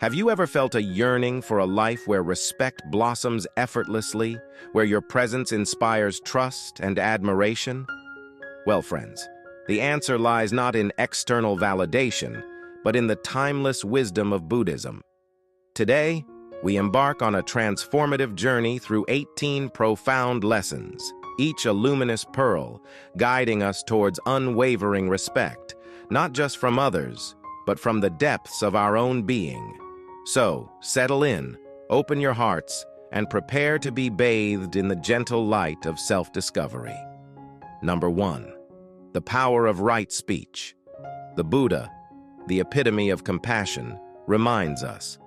Have you ever felt a yearning for a life where respect blossoms effortlessly, where your presence inspires trust and admiration? Well, friends, the answer lies not in external validation, but in the timeless wisdom of Buddhism. Today, we embark on a transformative journey through 18 profound lessons, each a luminous pearl, guiding us towards unwavering respect, not just from others, but from the depths of our own being. So, settle in, open your hearts, and prepare to be bathed in the gentle light of self-discovery. Number 1. The power of right speech. The Buddha, the epitome of compassion, reminds us,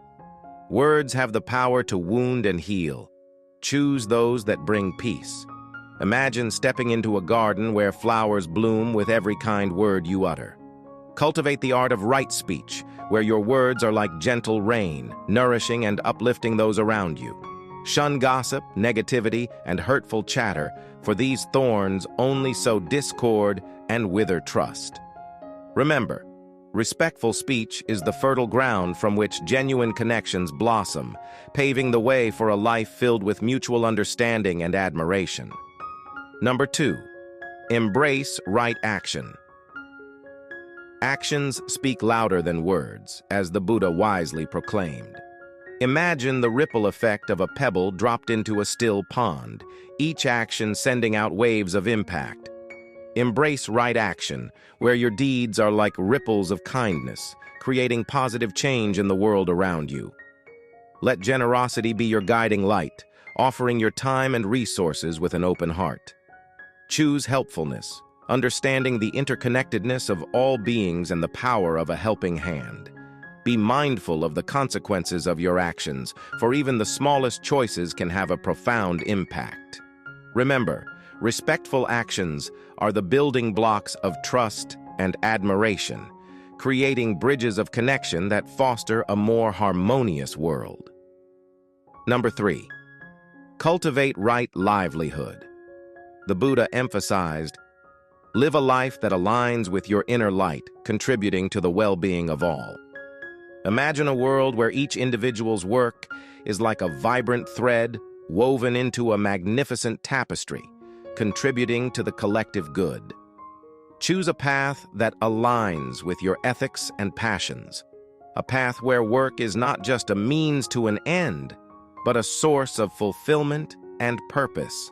words have the power to wound and heal. Choose those that bring peace. Imagine stepping into a garden where flowers bloom with every kind word you utter. Cultivate the art of right speech, where your words are like gentle rain, nourishing and uplifting those around you. Shun gossip, negativity, and hurtful chatter, for these thorns only sow discord and wither trust. Remember, respectful speech is the fertile ground from which genuine connections blossom, paving the way for a life filled with mutual understanding and admiration. Number 2. Embrace right action. Actions speak louder than words, as the Buddha wisely proclaimed. Imagine the ripple effect of a pebble dropped into a still pond, each action sending out waves of impact. Embrace right action, where your deeds are like ripples of kindness, creating positive change in the world around you. Let generosity be your guiding light, offering your time and resources with an open heart. Choose helpfulness, understanding the interconnectedness of all beings and the power of a helping hand. Be mindful of the consequences of your actions, for even the smallest choices can have a profound impact. Remember, respectful actions are the building blocks of trust and admiration, creating bridges of connection that foster a more harmonious world. Number 3. Cultivate right livelihood. The Buddha emphasized, live a life that aligns with your inner light, contributing to the well-being of all. Imagine a world where each individual's work is like a vibrant thread woven into a magnificent tapestry, contributing to the collective good. Choose a path that aligns with your ethics and passions, a path where work is not just a means to an end, but a source of fulfillment and purpose.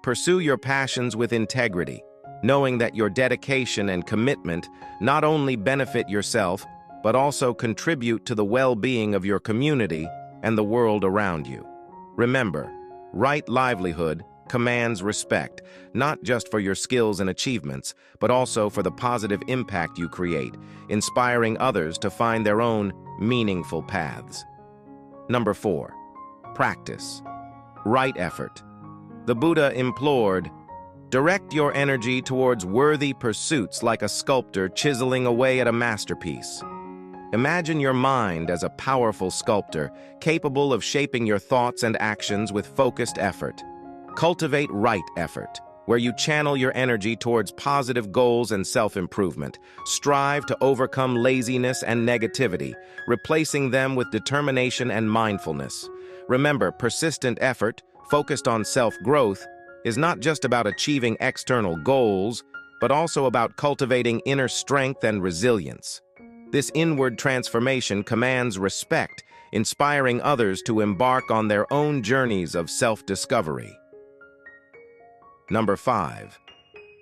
Pursue your passions with integrity, knowing that your dedication and commitment not only benefit yourself, but also contribute to the well-being of your community and the world around you. Remember, right livelihood commands respect, not just for your skills and achievements, but also for the positive impact you create, inspiring others to find their own meaningful paths. Number 4. Practice. Right effort. The Buddha implored, direct your energy towards worthy pursuits like a sculptor chiseling away at a masterpiece. Imagine your mind as a powerful sculptor, capable of shaping your thoughts and actions with focused effort. Cultivate right effort, where you channel your energy towards positive goals and self-improvement. Strive to overcome laziness and negativity, replacing them with determination and mindfulness. Remember, persistent effort, focused on self-growth, is not just about achieving external goals, but also about cultivating inner strength and resilience. This inward transformation commands respect, inspiring others to embark on their own journeys of self-discovery. Number 5.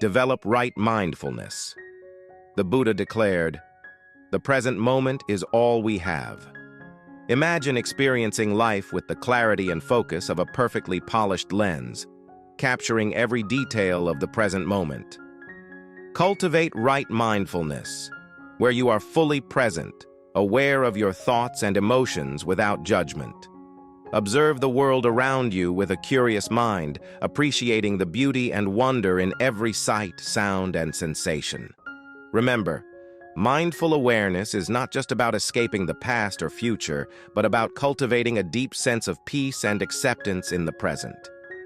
Develop right mindfulness. The Buddha declared, the present moment is all we have. Imagine experiencing life with the clarity and focus of a perfectly polished lens, capturing every detail of the present moment. Cultivate right mindfulness, where you are fully present, aware of your thoughts and emotions without judgment. Observe the world around you with a curious mind, appreciating the beauty and wonder in every sight, sound, and sensation. Remember, mindful awareness is not just about escaping the past or future, but about cultivating a deep sense of peace and acceptance in the present.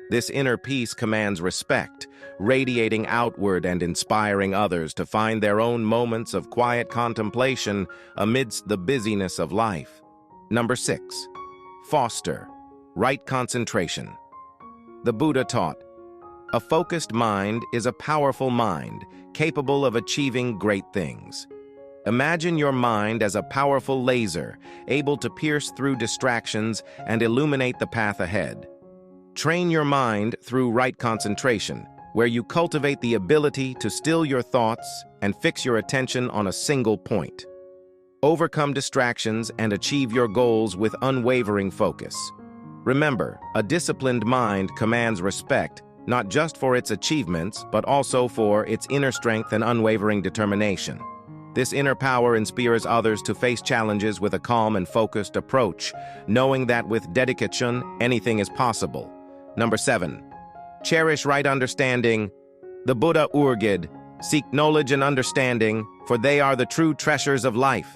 This inner peace commands respect, radiating outward and inspiring others to find their own moments of quiet contemplation amidst the busyness of life. Number 6. Foster right concentration. The Buddha taught, "A focused mind is a powerful mind, capable of achieving great things." Imagine your mind as a powerful laser, able to pierce through distractions and illuminate the path ahead. Train your mind through right concentration, where you cultivate the ability to still your thoughts and fix your attention on a single point. Overcome distractions and achieve your goals with unwavering focus. Remember, a disciplined mind commands respect, not just for its achievements, but also for its inner strength and unwavering determination. This inner power inspires others to face challenges with a calm and focused approach, knowing that with dedication, anything is possible. Number 7. Cherish right understanding. The Buddha urged, "Seek knowledge and understanding, for they are the true treasures of life."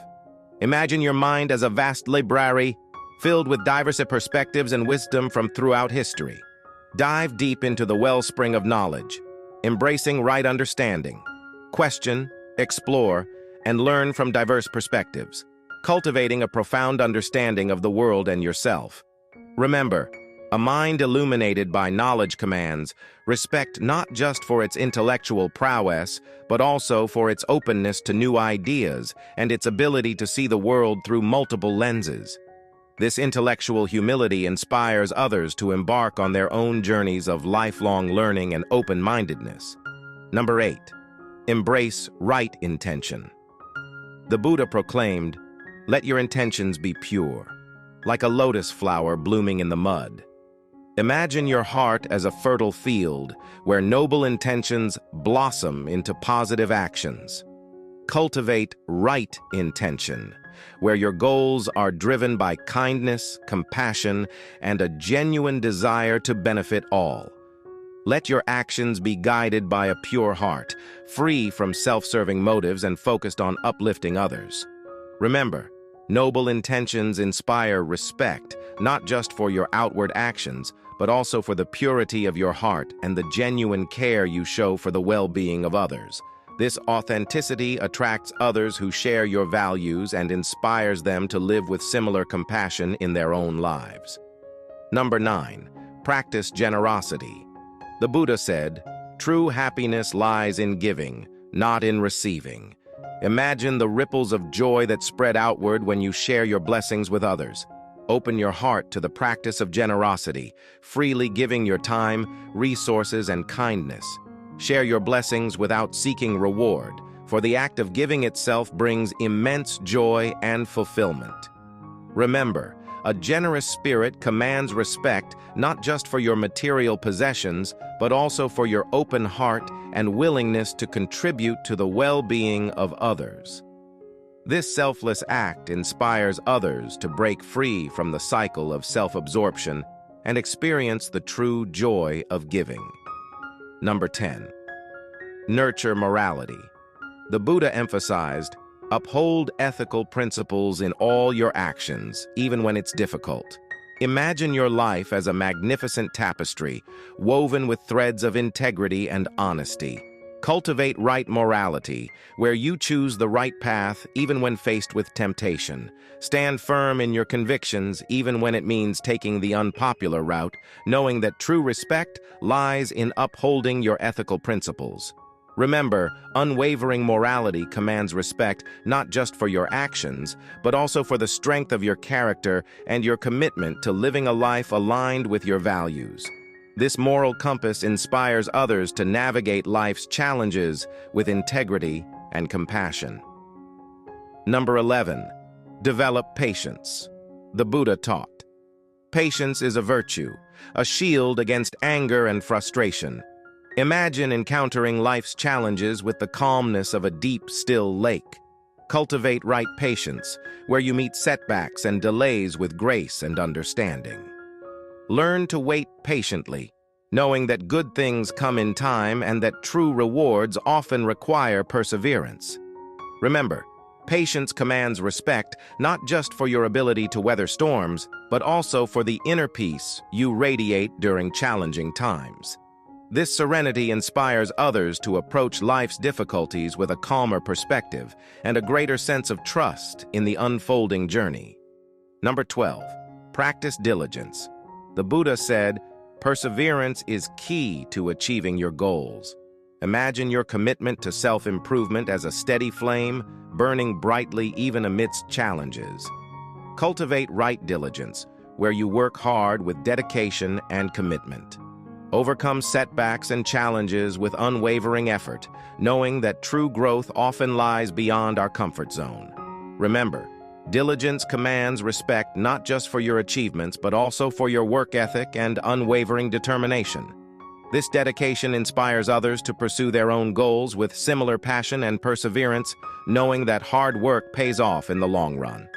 Imagine your mind as a vast library, filled with diverse perspectives and wisdom from throughout history. Dive deep into the wellspring of knowledge, embracing right understanding. Question, explore, and learn from diverse perspectives, cultivating a profound understanding of the world and yourself. Remember, a mind illuminated by knowledge commands respect not just for its intellectual prowess, but also for its openness to new ideas and its ability to see the world through multiple lenses. This intellectual humility inspires others to embark on their own journeys of lifelong learning and open-mindedness. Number 8. Embrace right intention. The Buddha proclaimed, "Let your intentions be pure, like a lotus flower blooming in the mud." Imagine your heart as a fertile field where noble intentions blossom into positive actions. Cultivate right intention, where your goals are driven by kindness, compassion, and a genuine desire to benefit all. Let your actions be guided by a pure heart, free from self-serving motives and focused on uplifting others. Remember, noble intentions inspire respect, not just for your outward actions, but also for the purity of your heart and the genuine care you show for the well-being of others. This authenticity attracts others who share your values and inspires them to live with similar compassion in their own lives. Number 9. Practice generosity. The Buddha said, "True happiness lies in giving, not in receiving." Imagine the ripples of joy that spread outward when you share your blessings with others. Open your heart to the practice of generosity, freely giving your time, resources, and kindness. Share your blessings without seeking reward, for the act of giving itself brings immense joy and fulfillment. Remember, a generous spirit commands respect not just for your material possessions, but also for your open heart and willingness to contribute to the well-being of others. This selfless act inspires others to break free from the cycle of self-absorption and experience the true joy of giving. Number 10. Nurture morality. The Buddha emphasized, "Uphold ethical principles in all your actions, even when it's difficult." Imagine your life as a magnificent tapestry, woven with threads of integrity and honesty. Cultivate right morality, where you choose the right path even when faced with temptation. Stand firm in your convictions even when it means taking the unpopular route, knowing that true respect lies in upholding your ethical principles. Remember, unwavering morality commands respect not just for your actions, but also for the strength of your character and your commitment to living a life aligned with your values. This moral compass inspires others to navigate life's challenges with integrity and compassion. Number 11. Develop patience. The Buddha taught, "Patience is a virtue, a shield against anger and frustration." Imagine encountering life's challenges with the calmness of a deep, still lake. Cultivate right patience, where you meet setbacks and delays with grace and understanding. Learn to wait patiently, knowing that good things come in time and that true rewards often require perseverance. Remember, patience commands respect not just for your ability to weather storms, but also for the inner peace you radiate during challenging times. This serenity inspires others to approach life's difficulties with a calmer perspective and a greater sense of trust in the unfolding journey. Number 12, practice diligence. The Buddha said, perseverance is key to achieving your goals. Imagine your commitment to self-improvement as a steady flame, burning brightly even amidst challenges. Cultivate right diligence, where you work hard with dedication and commitment. Overcome setbacks and challenges with unwavering effort, knowing that true growth often lies beyond our comfort zone. Remember, diligence commands respect not just for your achievements, but also for your work ethic and unwavering determination. This dedication inspires others to pursue their own goals with similar passion and perseverance, knowing that hard work pays off in the long run.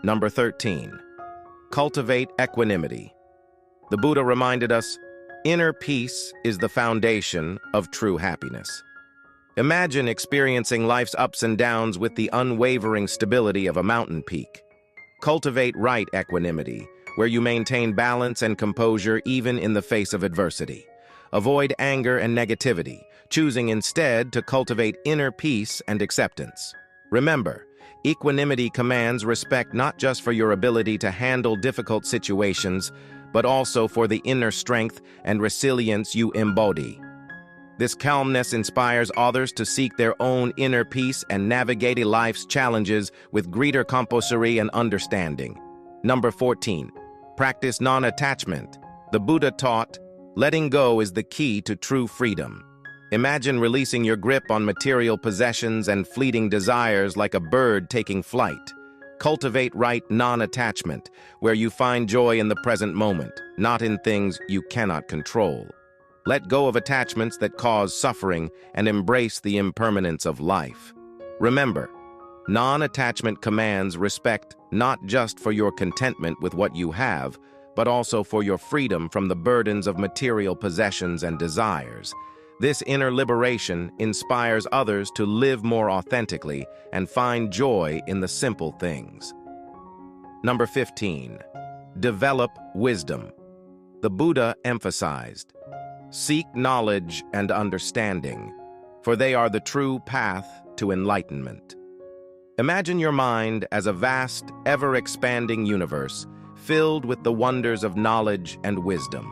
Number 13, cultivate equanimity. The Buddha reminded us, inner peace is the foundation of true happiness. Imagine experiencing life's ups and downs with the unwavering stability of a mountain peak. Cultivate right equanimity, where you maintain balance and composure even in the face of adversity. Avoid anger and negativity, choosing instead to cultivate inner peace and acceptance. Remember, equanimity commands respect not just for your ability to handle difficult situations, but also for the inner strength and resilience you embody. This calmness inspires others to seek their own inner peace and navigate life's challenges with greater composure and understanding. Number 14, practice non-attachment. The Buddha taught, letting go is the key to true freedom. Imagine releasing your grip on material possessions and fleeting desires like a bird taking flight. Cultivate right non-attachment, where you find joy in the present moment, not in things you cannot control. Let go of attachments that cause suffering and embrace the impermanence of life. Remember, non-attachment commands respect not just for your contentment with what you have, but also for your freedom from the burdens of material possessions and desires. This inner liberation inspires others to live more authentically and find joy in the simple things. Number 15, develop wisdom. The Buddha emphasized, seek knowledge and understanding, for they are the true path to enlightenment. Imagine your mind as a vast, ever-expanding universe filled with the wonders of knowledge and wisdom.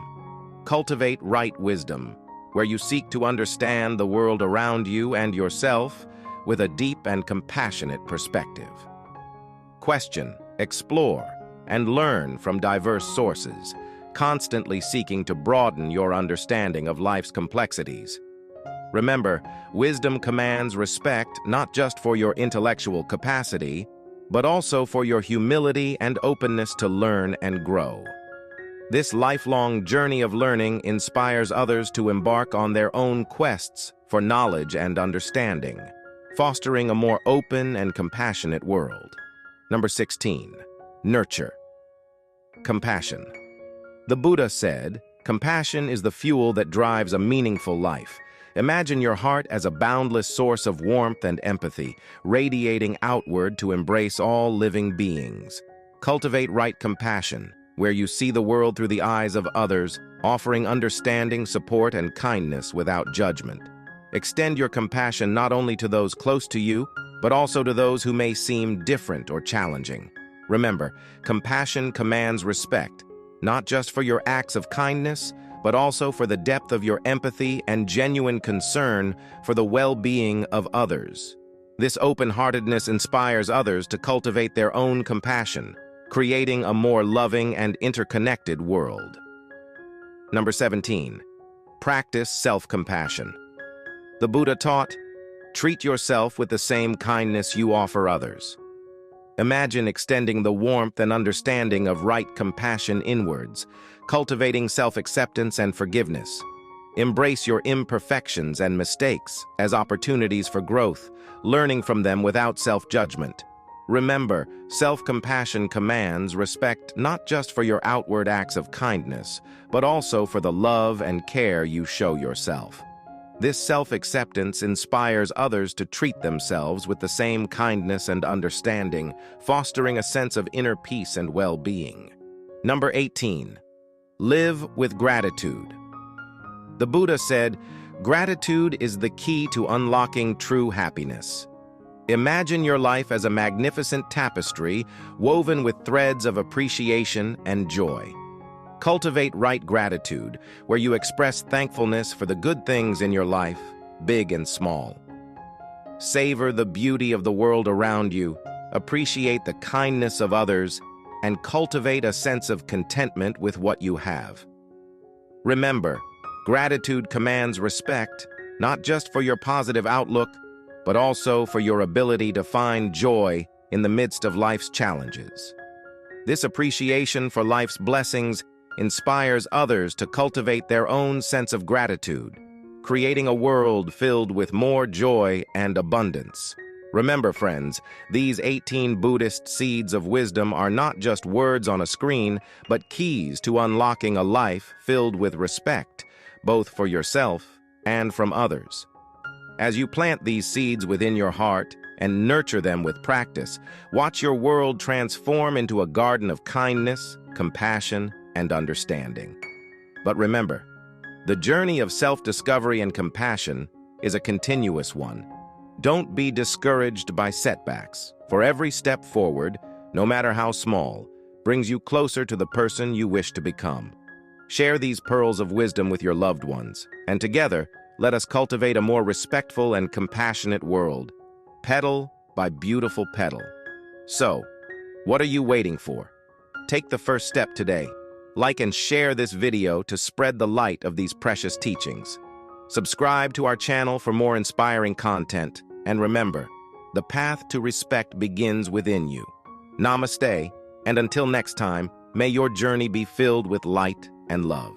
Cultivate right wisdom, where you seek to understand the world around you and yourself with a deep and compassionate perspective. Question, explore, and learn from diverse sources, constantly seeking to broaden your understanding of life's complexities. Remember, wisdom commands respect not just for your intellectual capacity, but also for your humility and openness to learn and grow. This lifelong journey of learning inspires others to embark on their own quests for knowledge and understanding, fostering a more open and compassionate world. Number 16, nurture. Compassion. The Buddha said, compassion is the fuel that drives a meaningful life. Imagine your heart as a boundless source of warmth and empathy, radiating outward to embrace all living beings. Cultivate right compassion, where you see the world through the eyes of others, offering understanding, support, and kindness without judgment. Extend your compassion not only to those close to you, but also to those who may seem different or challenging. Remember, compassion commands respect, not just for your acts of kindness, but also for the depth of your empathy and genuine concern for the well-being of others. This open-heartedness inspires others to cultivate their own compassion, creating a more loving and interconnected world. Number 17, practice self-compassion. The Buddha taught, treat yourself with the same kindness you offer others. Imagine extending the warmth and understanding of right compassion inwards, cultivating self-acceptance and forgiveness. Embrace your imperfections and mistakes as opportunities for growth, learning from them without self-judgment. Remember, self-compassion commands respect not just for your outward acts of kindness, but also for the love and care you show yourself. This self-acceptance inspires others to treat themselves with the same kindness and understanding, fostering a sense of inner peace and well-being. Number 18, live with gratitude. The Buddha said, gratitude is the key to unlocking true happiness. Imagine your life as a magnificent tapestry woven with threads of appreciation and joy. Cultivate right gratitude, where you express thankfulness for the good things in your life, big and small. Savor the beauty of the world around you, appreciate the kindness of others, and cultivate a sense of contentment with what you have. Remember, gratitude commands respect, not just for your positive outlook, but also for your ability to find joy in the midst of life's challenges. This appreciation for life's blessings inspires others to cultivate their own sense of gratitude, creating a world filled with more joy and abundance. Remember, friends, these 18 Buddhist seeds of wisdom are not just words on a screen, but keys to unlocking a life filled with respect, both for yourself and from others. As you plant these seeds within your heart and nurture them with practice, watch your world transform into a garden of kindness, compassion, and understanding. But remember, the journey of self-discovery and compassion is a continuous one. Don't be discouraged by setbacks, for every step forward, no matter how small, brings you closer to the person you wish to become. Share these pearls of wisdom with your loved ones, and together, let us cultivate a more respectful and compassionate world, petal by beautiful petal. So, what are you waiting for? Take the first step today. Like and share this video to spread the light of these precious teachings. Subscribe to our channel for more inspiring content, and remember, the path to respect begins within you. Namaste, and until next time, may your journey be filled with light and love.